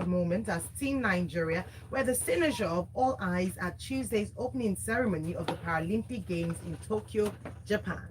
proud moment as Team Nigeria were the cynosure of all eyes at Tuesday's opening ceremony of the Paralympic Games in Tokyo, Japan.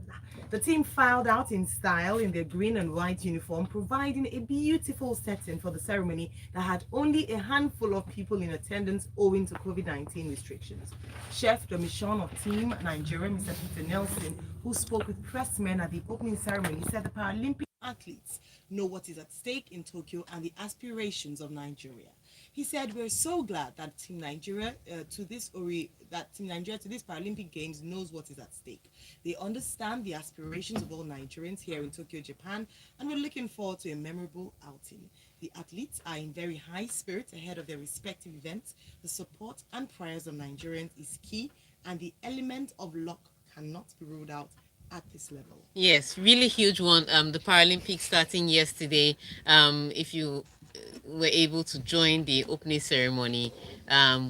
The team filed out in style in their green and white uniform, providing a beautiful setting for the ceremony that had only a handful of people in attendance owing to COVID-19 restrictions. Chef de mission of Team Nigeria, Mr. Peter Nelson, who spoke with pressmen at the opening ceremony, said the Paralympic athletes know what is at stake in Tokyo and the aspirations of Nigeria. He said, "We're so glad that Team Nigeria Team Nigeria to this Paralympic Games knows what is at stake. They understand the aspirations of all Nigerians here in Tokyo, Japan, and we're looking forward to a memorable outing. The athletes are in very high spirits ahead of their respective events. The support and prayers of Nigerians is key, and the element of luck cannot be ruled out at this level." Yes, really huge one. The Paralympics starting yesterday. If you were able to join the opening ceremony,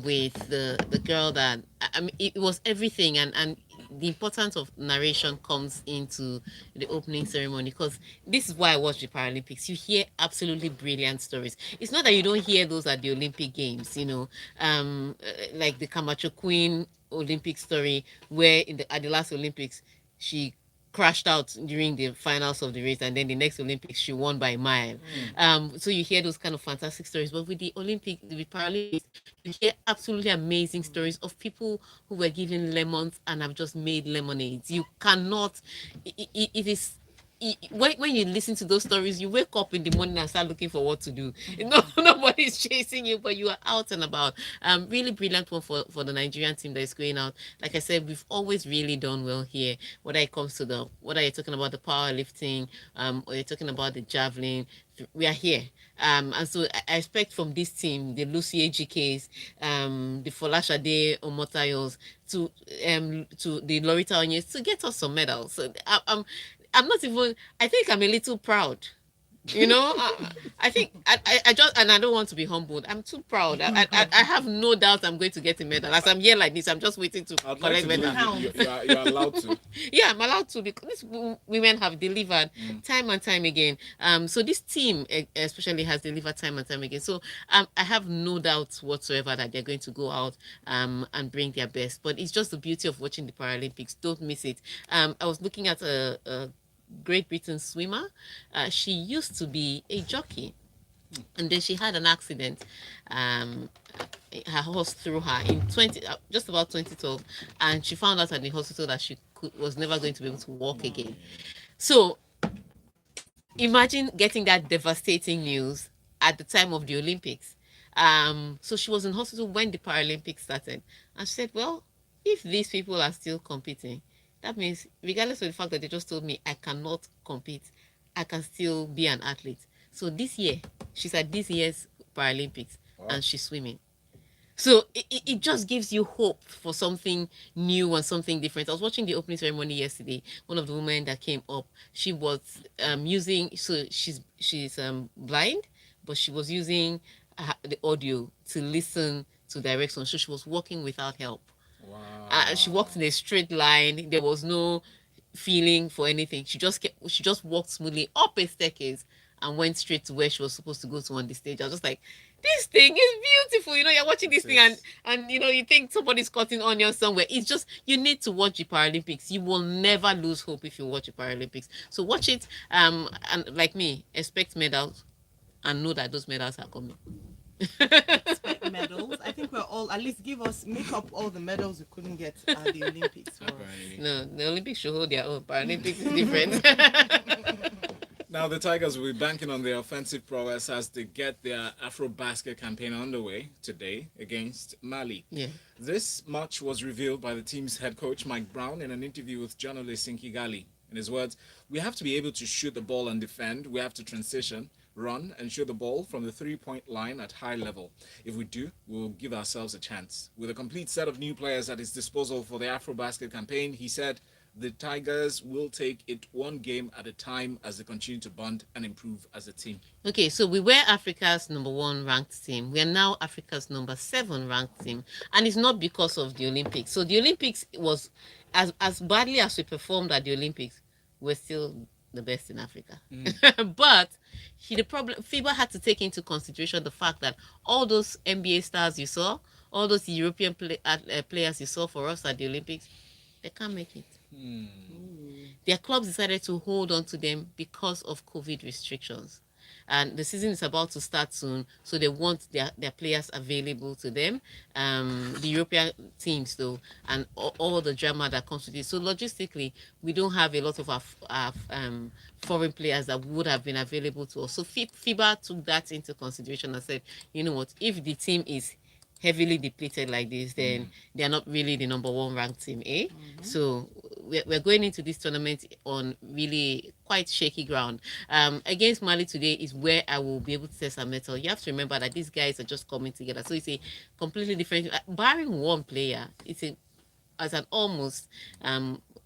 with the girl that I mean, it was everything, and the importance of narration comes into the opening ceremony, because this is why I watch the Paralympics. You hear absolutely brilliant stories. It's not that you don't hear those at the Olympic Games, like the Camacho Queen Olympic story, where at the last Olympics she crashed out during the finals of the race, and then the next Olympics she won by a mile. So you hear those kind of fantastic stories, but with the Paralympics, you hear absolutely amazing stories of people who were given lemons and have just made lemonades. You cannot. It is. When you listen to those stories, you wake up in the morning and start looking for what to do. No, nobody's chasing you, but you are out and about. Really brilliant one for the Nigerian team that is going out. Like I said, we've always really done well here. Whether it comes to whether you're talking about the powerlifting, or you're talking about the javelin, we are here. And so I expect from this team, the Lucy AGKs, the Folashade Omotayos, to the Lorita Onyes, to get us some medals. So I'm not even. I think I'm a little proud. I think I just, and I don't want to be humbled. I'm too proud. I have no doubt I'm going to get a medal. As I'm here like this, I'm just waiting to I'd like collect to medal. believe you're allowed to. Yeah, I'm allowed to, because these women have delivered time and time again. So this team especially has delivered time and time again. So I have no doubt whatsoever that they're going to go out and bring their best. But it's just the beauty of watching the Paralympics. Don't miss it. I was looking at a Great Britain swimmer. She used to be a jockey, and then she had an accident. Um, her horse threw her in just about 2012, and she found out at the hospital that she was never going to be able to walk again. So imagine getting that devastating news at the time of the Olympics. So she was in hospital when the Paralympics started, and she said, "Well, if these people are still competing, that means regardless of the fact that they just told me I cannot compete, I can still be an athlete." So this year, she's at this year's Paralympics, and she's swimming. So it just gives you hope for something new and something different. I was watching the opening ceremony yesterday. One of the women that came up, she was using, so she's blind, but she was using the audio to listen to directions. So she was walking without help. Wow. She walked in a straight line. There was no feeling for anything. She just walked smoothly up a staircase and went straight to where she was supposed to go to on the stage. I was just like, this thing is beautiful. You're watching this thing, and you think somebody's cutting onions somewhere. It's just, you need to watch the Paralympics. You will never lose hope if you watch the Paralympics. So watch it, and like me, expect medals and know that those medals are coming. Expect medals. I think we're all, at least make up all the medals we couldn't get at the Olympics for us. Right. No, the Olympics should hold their own. Paralympics is different. Now the Tigers will be banking on their offensive prowess as they get their Afro Basket campaign underway today against Mali. Yeah. This match was revealed by the team's head coach Mike Brown in an interview with journalists in Kigali. In his words, "We have to be able to shoot the ball and defend. We have to transition, run, and shoot the ball from the three-point line at high level. If we do, we'll give ourselves a chance." With a complete set of new players at his disposal for the Afro Basket campaign, he said the Tigers will take it one game at a time as they continue to bond and improve as a team. Okay, so we were Africa's #1 ranked team. We are now Africa's #7 ranked team. And it's not because of the Olympics. So the Olympics was, as badly as we performed at the Olympics, we're still the best in Africa. But the problem FIBA had to take into consideration the fact that all those NBA stars you saw, all those European players you saw for us at the Olympics, they can't make it. Their clubs decided to hold on to them because of COVID restrictions. And the season is about to start soon, so they want their players available to them. The European teams, though, and all the drama that comes with it. So logistically, we don't have a lot of our foreign players that would have been available to us. So FIBA took that into consideration and said, you know what, if the team is heavily depleted like this, then they're not really the number one ranked team, eh? So we're going into this tournament on really quite shaky ground. Against Mali today is where I will be able to test our metal. You have to remember that these guys are just coming together, so it's a completely different. Barring one player, it's as an almost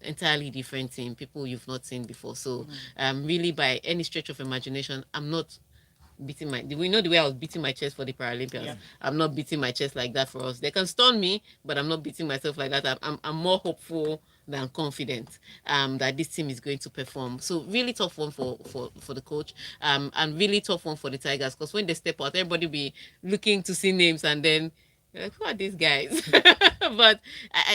entirely different team, people you've not seen before. So really, by any stretch of imagination, I'm not beating my. We know the way I was beating my chest for the Paralympians. Yeah. I'm not beating my chest like that for us. They can stun me, but I'm not beating myself like that. I'm more hopeful than confident that this team is going to perform. So really tough one for the coach, and really tough one for the Tigers, because when they step out, everybody be looking to see names, and then like, who are these guys? But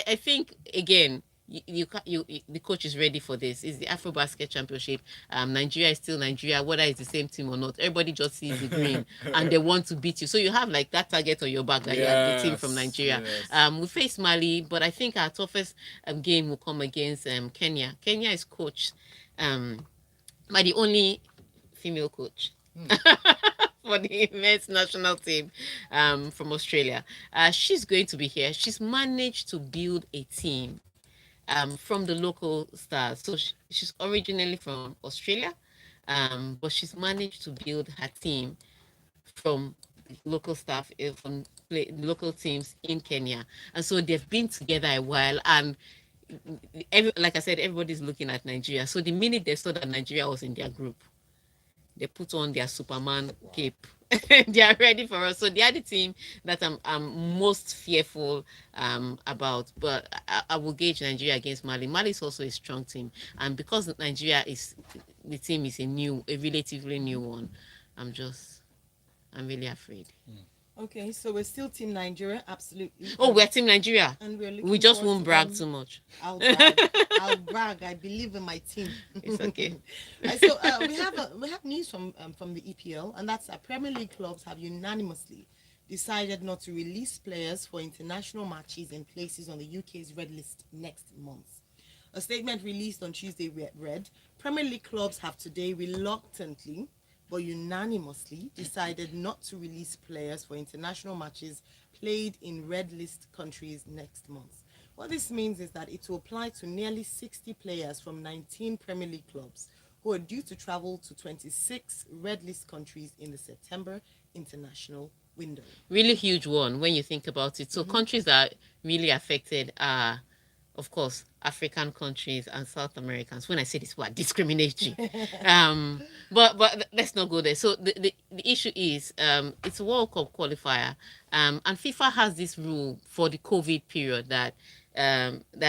I think again, the coach is ready for this. It's the AfroBasket Championship. Nigeria is still Nigeria, whether it's the same team or not. Everybody just sees the green and they want to beat you. So you have like that target on your back that you are the team from Nigeria. Yes. We face Mali, but I think our toughest game will come against Kenya. Kenya is coached by the only female coach. For the men's national team from Australia. She's going to be here. She's managed to build a team from the local stars. So she's originally from Australia, but she's managed to build her team from local staff, from local teams in Kenya. And so they've been together a while, and like I said, everybody's looking at Nigeria. So the minute they saw that Nigeria was in their group, they put on their Superman cape. They are ready for us. So they are the team that I'm most fearful about. But I will gauge Nigeria against Mali. Mali is also a strong team, and because Nigeria is the team is a relatively new one, I'm really afraid. Okay, so we're still Team Nigeria, absolutely. Oh, we're Team Nigeria. And we just won't brag too much. I'll brag. I believe in my team. It's okay. So we have news from the EPL, and that's that Premier League clubs have unanimously decided not to release players for international matches in places on the UK's red list next month. A statement released on Tuesday read, Premier League clubs have today reluctantly but unanimously decided not to release players for international matches played in red list countries next month. What this means is that it will apply to nearly 60 players from 19 Premier League clubs who are due to travel to 26 red list countries in the September international window. Really huge one when you think about it. So countries that are really affected are, of course, African countries and South Americans. When I say this word, discriminatory. But let's not go there. So the issue is it's a World Cup qualifier, and FIFA has this rule for the COVID period that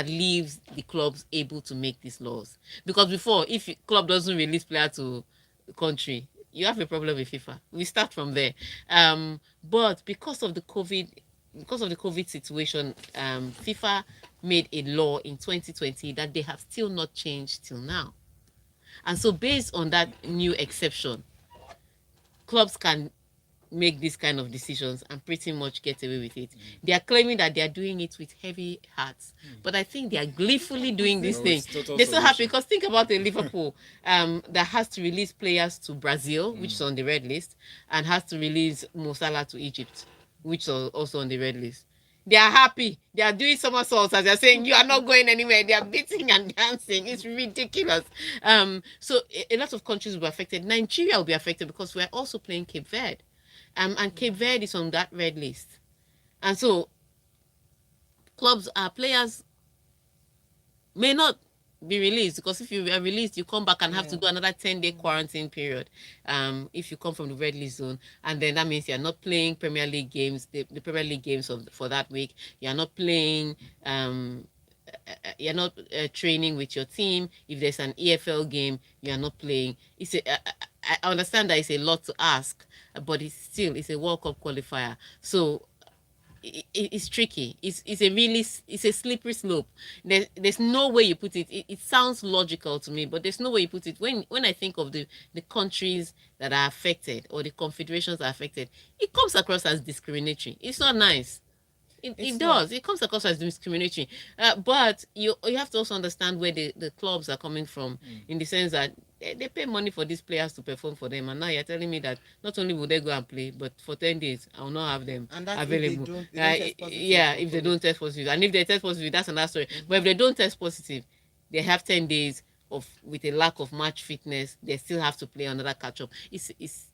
leaves the clubs able to make these laws. Because before, if club doesn't release player to the country, you have a problem with FIFA. We start from there. But because of the COVID situation, FIFA made a law in 2020 that they have still not changed till now. And so based on that new exception, clubs can make these kind of decisions and pretty much get away with it. They are claiming that they are doing it with heavy hearts, but I think they are gleefully doing this thing. They're so happy because think about a Liverpool that has to release players to Brazil, which is on the red list, and has to release Mo Salah to Egypt, which are also on the red list. They are happy. They are doing somersaults as they're saying, you are not going anywhere. They are beating and dancing. It's ridiculous. So a lot of countries will be affected. Nigeria will be affected because we're also playing Cape Verde. And Cape Verde is on that red list. And so players may not be released, because if you are released, you come back and have to do another 10-day quarantine period if you come from the red list zone, and then that means you're not playing Premier League games, the Premier League games for that week. You're not playing you're not training with your team. If there's an EFL game, you are not playing. I understand that it's a lot to ask, but it's a World Cup qualifier. So it's tricky. It's a slippery slope. There's no way you put it. It sounds logical to me, but there's no way you put it. When I think of the countries that are affected or the confederations that are affected, it comes across as discriminatory. It's not nice. It does. It comes across as discriminatory. But you have to also understand where the clubs are coming from, in the sense that they pay money for these players to perform for them, and now you're telling me that not only will they go and play, but for 10 days I will not have them And that's available. if they don't test positive Yeah, for if they COVID. don't test positive, and if they test positive, that's another story. But if they don't test positive, they have 10 days of with a lack of match fitness. They still have to play another catch up.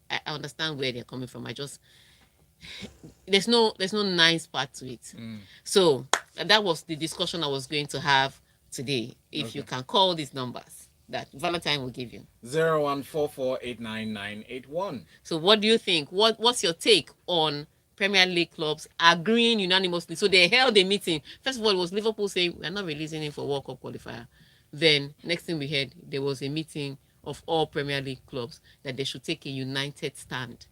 I understand where they're coming from. I just there's no nice part to it. So that was the discussion I was going to have today. If you can call these numbers that Valentine will give you. 0144899981. So what do you think? What's your take on Premier League clubs agreeing unanimously? So they held a meeting. First of all, it was Liverpool saying we're not releasing him for World Cup qualifier. Then next thing we heard, there was a meeting of all Premier League clubs that they should take a united stand.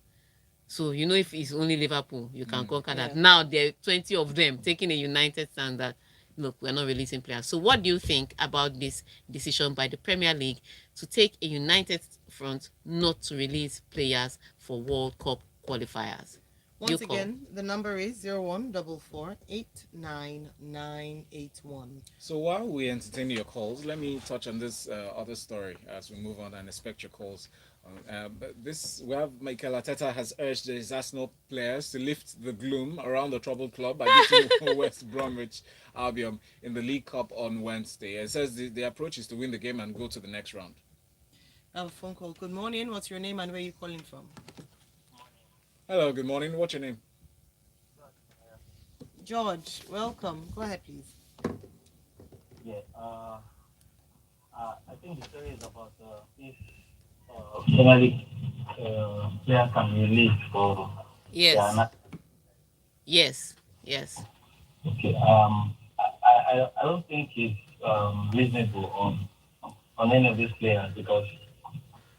So if it's only Liverpool, you can conquer that. Yeah. Now there are 20 of them taking a united stand that look, we're not releasing players. So what do you think about this decision by the Premier League to take a united front not to release players for World Cup qualifiers? Once again, the number is 0144899981. So while we entertain your calls, let me touch on this other story as we move on and expect your calls. But we have Mikel Arteta has urged his Arsenal players to lift the gloom around the troubled club by beating West Bromwich Albion in the League Cup on Wednesday. It says the approach is to win the game and go to the next round. I have a phone call. Good morning. What's your name and where are you calling from? Hello, good morning. What's your name? George, welcome. Go ahead, please. Yeah, I think the story is about if finally players can be released for Yes. their Yes. okay. I don't think it's reasonable on any of these players because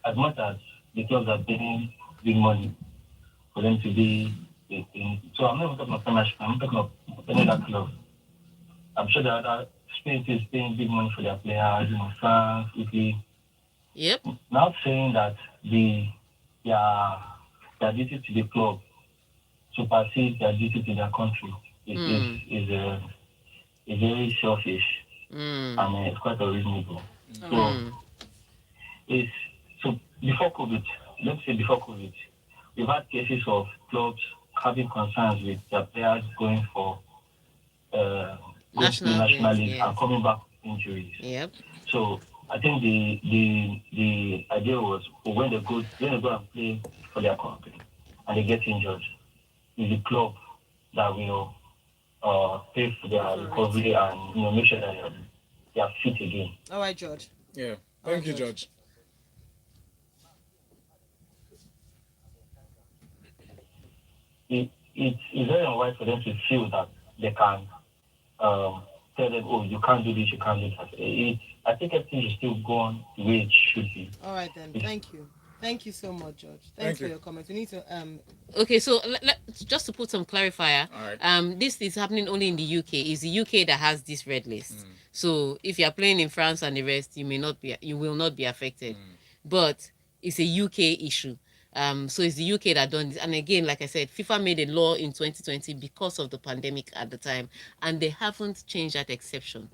as much as the clubs are paying big money for them to be so I'm not talking about Premiership, I'm talking about any other club. I'm sure that other Spain is paying big money for their players, France, Italy. Yep. Now saying that their duty to the club supersedes their duty to their country is very selfish and it's quite unreasonable. So before COVID, let's say before COVID, we've had cases of clubs having concerns with their players going for National League and coming back with injuries. Yep. So I think the idea was when they go and play for their country and they get injured, it's the club that will pay for their recovery and make sure that they are fit again. All right, George. Yeah. Thank you, George. It's very unwise for them to feel that they can tell them, oh, you can't do this, you can't do that. I think everything should still go on the way it should be. All right, then. Thank you. Thank you so much, George. Thanks for your comments. We need to Okay, so just to put some clarifier, all right. This is happening only in the UK. It's the UK that has this red list. So if you are playing in France and the rest, you will not be affected. But it's a UK issue. So it's the UK that done this. And again, like I said, FIFA made a law in 2020 because of the pandemic at the time, and they haven't changed that exception.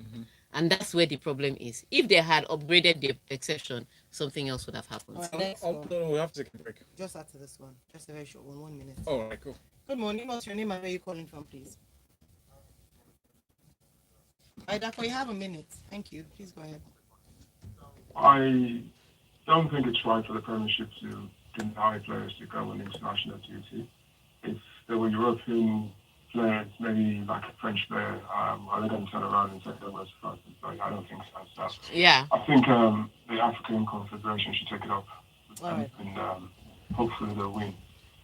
And that's where the problem is. If they had upgraded the exception, something else would have happened. All right, No, we have to take a break. just after this one. Just a very short one, 1 minute. All right, cool. Good morning. What's your name and where are you calling from, please? All right, Dako, you have a minute. Thank you. Please go ahead. I don't think it's right for the Premiership to deny players to go on international duty. If there were European players, maybe like a French player, are they going to turn around and take over as France and play? I don't think so. So Yeah. I think the African Confederation should take it up All and hopefully they'll win.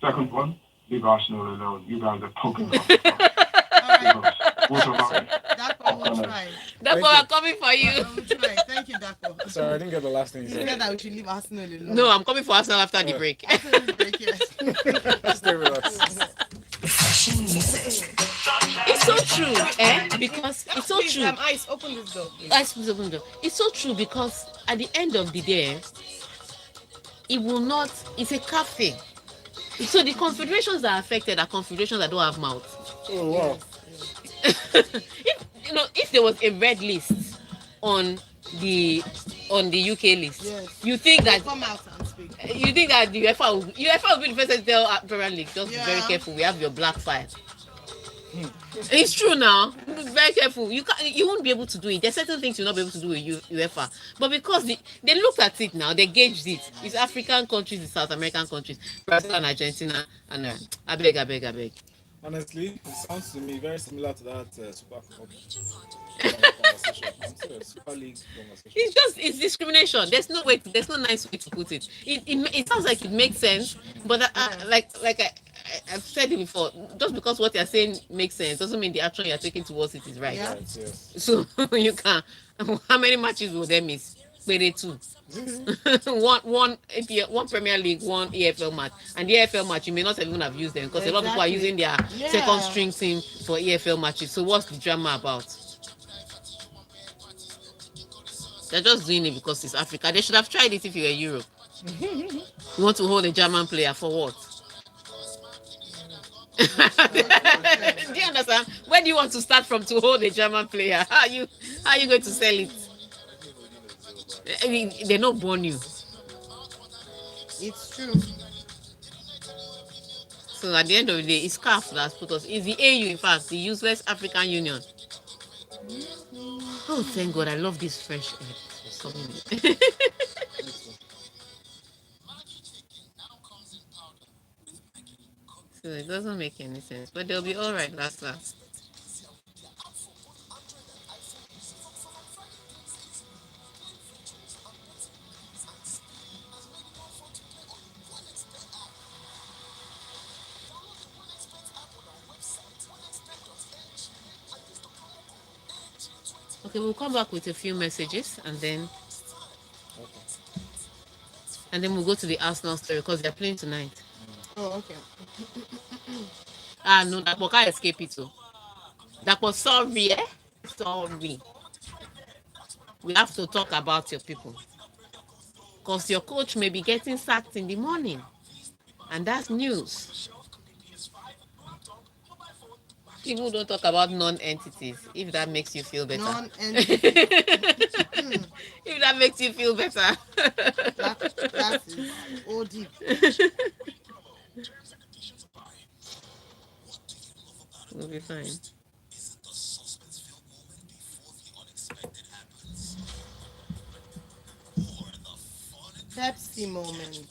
Second one, leave Arsenal alone. You guys are talking about stuff. right. What about it? Dako, will try. That's Thank why you. I'm coming for you. I will try. Thank you, Dapo. Sorry, I didn't get the last thing you You said. said that we should leave Arsenal alone. No, I'm coming for Arsenal after the break. After this break, yes. Stay with us. It's so true, because it's so Please, true. Ice, open this door, please. Guys, please open the door. It's so true because at the end of the day, it will not. It's a cafe. So the confederations that are affected are confederations that don't have mouth. Oh, wow. If there was a red list on the UK list, Yes. you think that Come out and speak. the UEFA will be the first to tell Premier League, just be very Yeah. careful. We have your black file. It's true now. Be very careful. You won't be able to do it. There's certain things you'll not be able to do with UEFA. But because they looked at it now, they gauged it. It's African countries, it's South American countries, Brazil and Argentina, and I beg. Honestly, it sounds to me very similar to that Super Cup conversation. I'm serious, Super League conversation. It's discrimination. There's no nice way to put it. It sounds like it makes sense, but I've said it before. Just because what you're saying makes sense doesn't mean the action you're taking towards it is right. Yeah. Right, yes. So you can. How many matches will they miss? Maybe two. one Premier League, one EFL match, and the EFL match you may not even have used them because a lot of people are Exactly. using their Yeah. second string team for EFL matches. So what's the drama about? They're just doing it because it's Africa. They should have tried it if you were Europe. You want to hold a German player for what? Do you understand? Where do you want to start from to hold a German player? How are you going to sell it? I mean, they not born you. It's true. So at the end of the day, it's CAF that's put us. It's the AU, in fact, the Useless African Union. Oh, thank God! I love this fresh air. It's coming in. So it doesn't make any sense, but they'll be all right last. Okay, we'll come back with a few messages and then we'll go to the Arsenal story because they're playing tonight. Oh, okay. No, that can't escape it too. That was sorry, Sorry. We have to talk about your people. Because your coach may be getting sacked in the morning. And that's news. People don't talk about non-entities, if that makes you feel better. Non-entity. If that makes you feel better. that is OD. We'll be fine. Pepsi moment.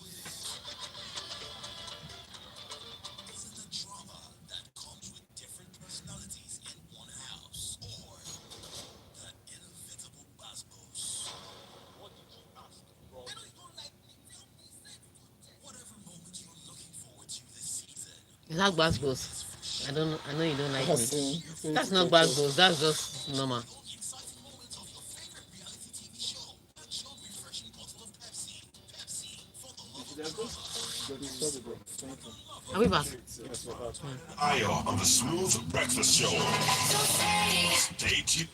Is that Gbasgbos? I know you don't like me. That's That's not Gbasgbos. That's just normal. Are we back? Yes, we're back. Ayo on the Smooth Breakfast Show. Stay tuned.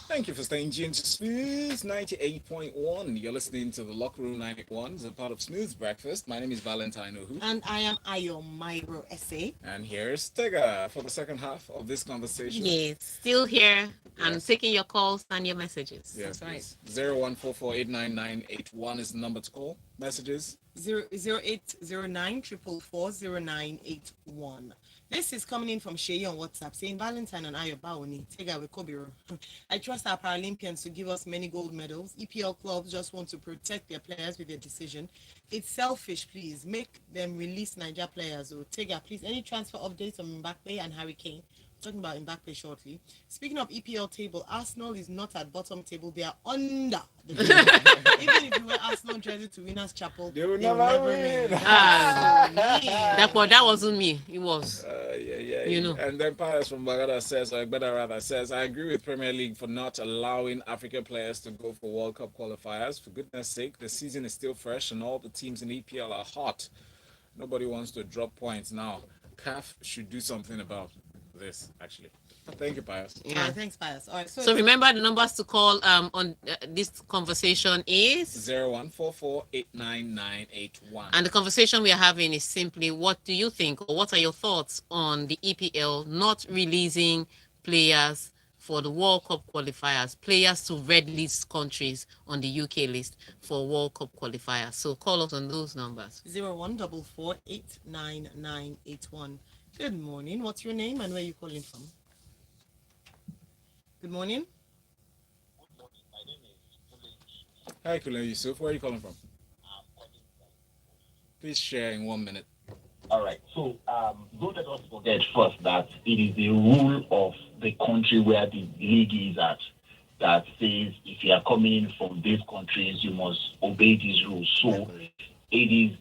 Thank you for staying tuned to Smooth 98.1. You're listening to the Locker Room 91. It's a part of Smooth Breakfast. My name is Valentine Ohu. And I am Ayo Myro Essay. And here's Tega for the second half of this conversation. Yes, still here and taking your calls and your messages. Yes, That's right. 014489981 is the number to call. Messages. 0809 4440981. This is coming in from Shay on WhatsApp saying Valentine and Ayo Baoni, Tega Wekobiro. I trust our Paralympians to give us many gold medals. EPL clubs just want to protect their players with their decision. It's selfish, please. Make them release Niger players. Or Tega, please, any transfer updates on Mbappe and Harry Kane? talking about Mbappe shortly. Speaking of EPL table, Arsenal is not at bottom table. They are under the table. Even if you wear Arsenal jersey to Winners' Chapel, They will they will never never win. win. Ah, That's so that mean. wasn't me. It was, Yeah, you know. And then Pius from Bagada says, or Better rather says, I agree with Premier League for not allowing African players to go for World Cup qualifiers. For goodness sake, the season is still fresh and all the teams in EPL are hot. Nobody wants to drop points now. CAF should do something about this, actually. Thank you, Pius. All Yeah. right, thanks, Pius. All right, so So it's remember the numbers to call on this conversation is, 0144899981. and the conversation we are having is simply, what do you think, or what are your thoughts on the EPL not releasing players for the World Cup qualifiers, players to red list countries on the UK list for World Cup qualifiers? So call us on those numbers. 0144899981. Good morning. What's your name and where are you calling from? Good morning. Hi, Kulen Yusuf. Where are you calling from? Please share in 1 minute. All right. So don't let us forget first that it is the rule of the country where the league is at that says if you are coming in from these countries, you must obey these rules. So it is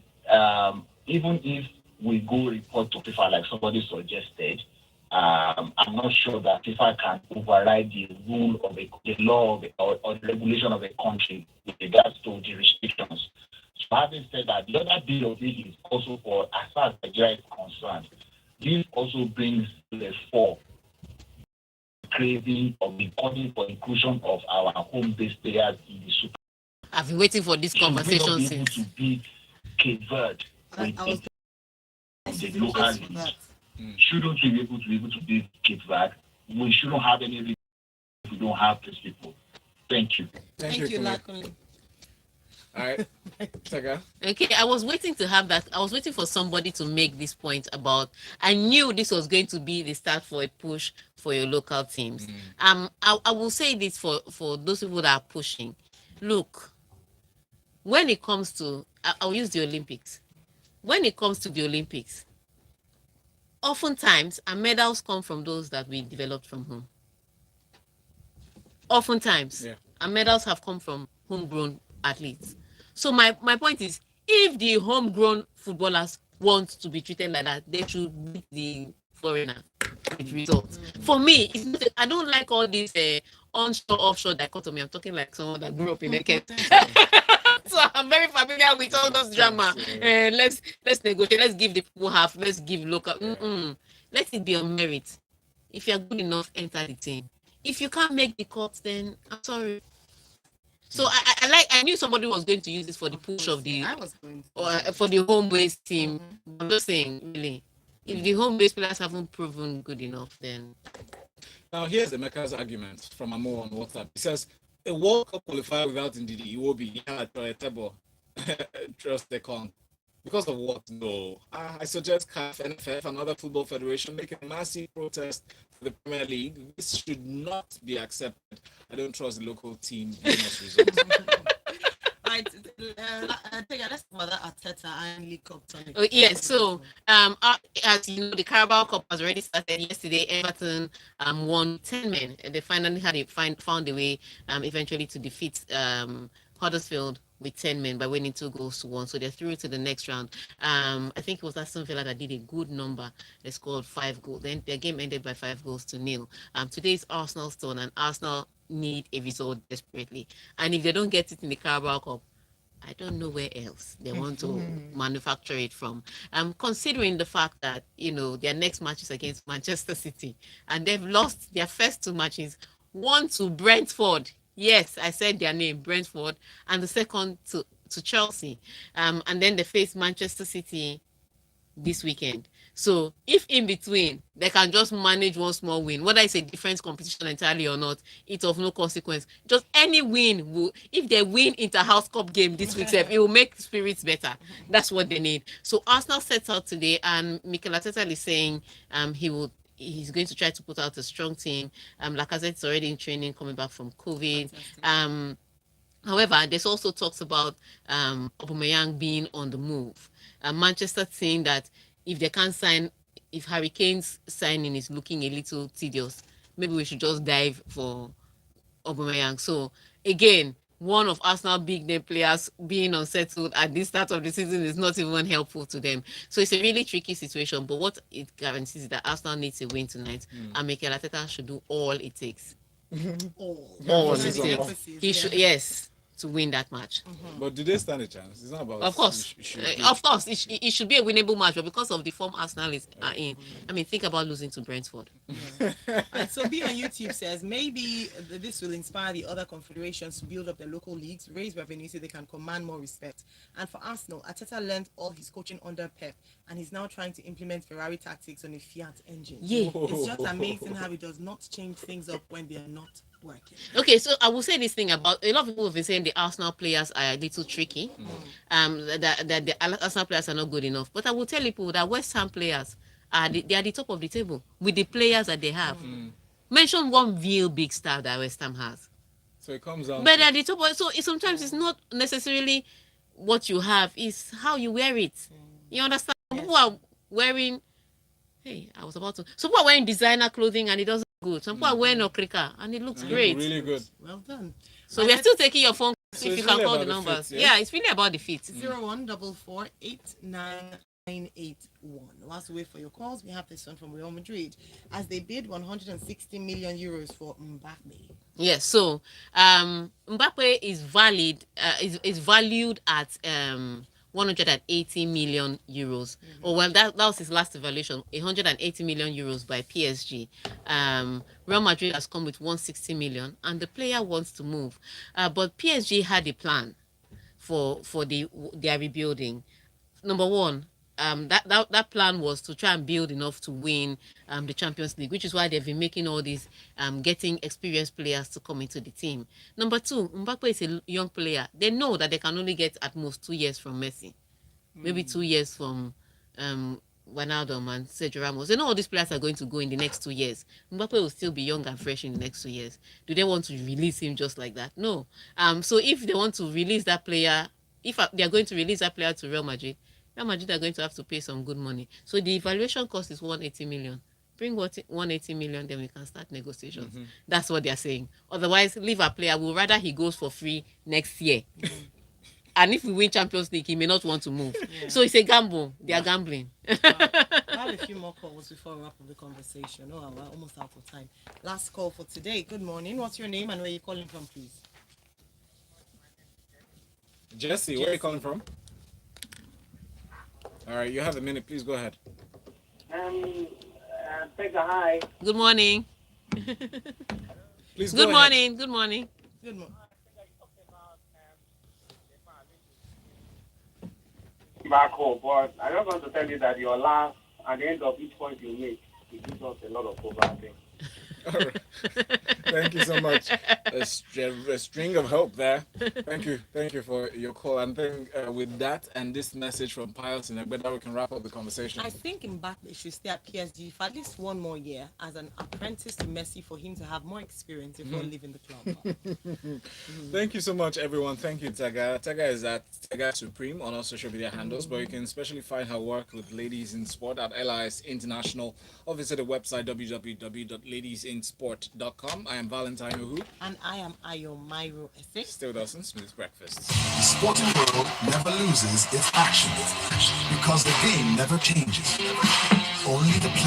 even if we go report to FIFA like somebody suggested, I'm not sure that FIFA can override the rule of the law of or the regulation of a country with regards to the restrictions. So having said that, the other bit of it is also for as far as Nigeria is concerned, this also brings to the fore craving of the calling for inclusion of our home-based players in the Super. I've been waiting for this Should we not conversation be able since. to beat Cape Verde I with was the local just for leagues? that. Shouldn't we be able to beat Cape Verde? We shouldn't have any reason if we don't have these people. Thank you. Thank you, Kulen. Lakunle. All right. Sega. Okay, I was waiting to have that. I was waiting for somebody to make this point about. I knew this was going to be the start for a push for your local teams. I will say this for those people that are pushing. Look, when it comes to, I'll use the Olympics. When it comes to the Olympics, oftentimes our medals come from those that we developed from home. Oftentimes, Yeah. our medals have come from homegrown athletes. So my point is, if the homegrown footballers want to be treated like that, they should beat the foreigner with results. For me, it's not, I don't like all this onshore offshore dichotomy. I'm talking like someone that grew up in Eke. So I'm very familiar with all those drama. Let's negotiate. Let's give the people half. Let's give local. Let it be on merit. If you're good enough, enter the team. If you can't make the cut, then I'm sorry. So I knew somebody was going to use this for the push of the I was going to. or for the home based team. I'm just saying, really, if the home based players haven't proven good enough, then Now, here's Emeka's argument from Amo on WhatsApp. He says, a World Cup qualifier without Ndidi Iwobi, yeah, Tebo, trust the con. Because of what? No. I suggest CAF, NFF, and other football federation make a massive protest to the Premier League. This should not be accepted. I don't trust the local team giving us results. Right, let's talk about that Arteta and League Cup tournament. oh yes. So as you know, the Carabao Cup has already started yesterday. Everton won 10 men, and they finally had found a way eventually to defeat Huddersfield with 10 men by winning 2-1. So they're through to the next round. I think it was Aston Villa that did a good number. They scored 5 goals. Then their game ended by 5-0. Today's Arsenal's turn, and Arsenal need a result desperately. And if they don't get it in the Carabao Cup, I don't know where else they want to manufacture it from. Considering the fact that their next match is against Manchester City, and they've lost their first 2 matches, one to Brentford. Yes, I said their name, Brentford, and the second to Chelsea. And then they face Manchester City this weekend. So if in between they can just manage one small win, whether it's a different competition entirely or not, it's of no consequence. Just any win will, if they win Inter-House Cup game this week, it will make spirits better. That's what they need. So Arsenal sets out today, and Mikel Arteta is saying he's going to try to put out a strong team. Lacazette's already in training, coming back from COVID. However, there's also talks about Aubameyang being on the move. Manchester saying that if they can't sign if Harry Kane's signing is looking a little tedious, maybe we should just dive for Aubameyang. So again, one of Arsenal big name players being unsettled at the start of the season is not even helpful to them. So it's a really tricky situation. But what it guarantees is that Arsenal needs a win tonight, and Mikel Arteta should do all it takes. All it takes. He should, yes, to win that match. But do they stand a chance? It's not about. Of course, it should be a winnable match, but because of the form Arsenal is in, I mean, think about losing to Brentford. And so B on YouTube says maybe this will inspire the other confederations to build up their local leagues, raise revenue so they can command more respect. And for Arsenal, Arteta learned all his coaching under Pep, and he's now trying to implement Ferrari tactics on a Fiat engine. Yeah. It's just amazing how he does not change things up when they are not working. Okay, so I will say this thing about a lot of people have been saying the Arsenal players are a little tricky. That the Arsenal players are not good enough. But I will tell people that West Ham players they are the top of the table with the players that they have. Mention one real big star that West Ham has. So it comes down. But at the top, so sometimes it's not necessarily what you have, it's how you wear it. You understand? Yes. People are wearing. Hey, I was about to. Some people are wearing designer clothing and it doesn't look good. Some people are wearing okrika and it looks great. Really good. Well done. So we are still taking your phone So if it's you can really call about the the numbers. fit, yeah? Yeah, it's really about the fit. 014489981. Whilst we wait for your calls, we have this one from Real Madrid as they bid 160 million euros for Mbappe. Yes, so Mbappe is is valued at 180 million euros. Oh well, that was his last evaluation, 180 million euros by PSG. Real Madrid has come with 160 million, and the player wants to move. But PSG had a plan for their rebuilding. Number one, that plan was to try and build enough to win the Champions League, which is why they've been making all these getting experienced players to come into the team. Number two, Mbappe is a young player. They know that they can only get at most 2 years from Messi, maybe 2 years from Wijnaldum and Sergio Ramos. They know all these players are going to go in the next 2 years. Mbappe will still be young and fresh in the next 2 years. Do they want to release him just like that? No. So if they want to release that player, if they are going to release that player to Real Madrid are going to have to pay some good money. So the evaluation cost is 180 million. Bring 180 million, then we can start negotiations. That's what they're saying. Otherwise, leave a player. We'll rather he goes for free next year. And if we win Champions League, he may not want to move. Yeah. So it's a gamble. They are gambling. I have a few more calls before we wrap up the conversation. Oh, we're almost out of time. Last call for today. Good morning. What's your name and where are you calling from, please? Jesse, where are you calling from? All right, you have a minute. Please go ahead. Hi. Good morning. Please. Good morning. Good morning. Good morning. Back home, but I just want to tell you that your laugh at the end of each point you make, it gives us a lot of overthink. All right. Thank you so much. A string of hope there. Thank you for your call. And then with that and this message from Pius and Egbeda, we can wrap up the conversation. I think Mbappe should stay at PSG for at least one more year as an apprentice to Messi for him to have more experience before leaving the club. Thank you so much, everyone. Thank you, Taga. Taga is at Taga Supreme on our social media handles, but you can especially find her work with Ladies in Sport at LIS International or visit the website www.ladiesinsport.com. I am Valentine Uhu. And I am Ayo Myro Efe. Still doesn't smooth breakfast. The sporting world never loses its action because the game never changes. Only the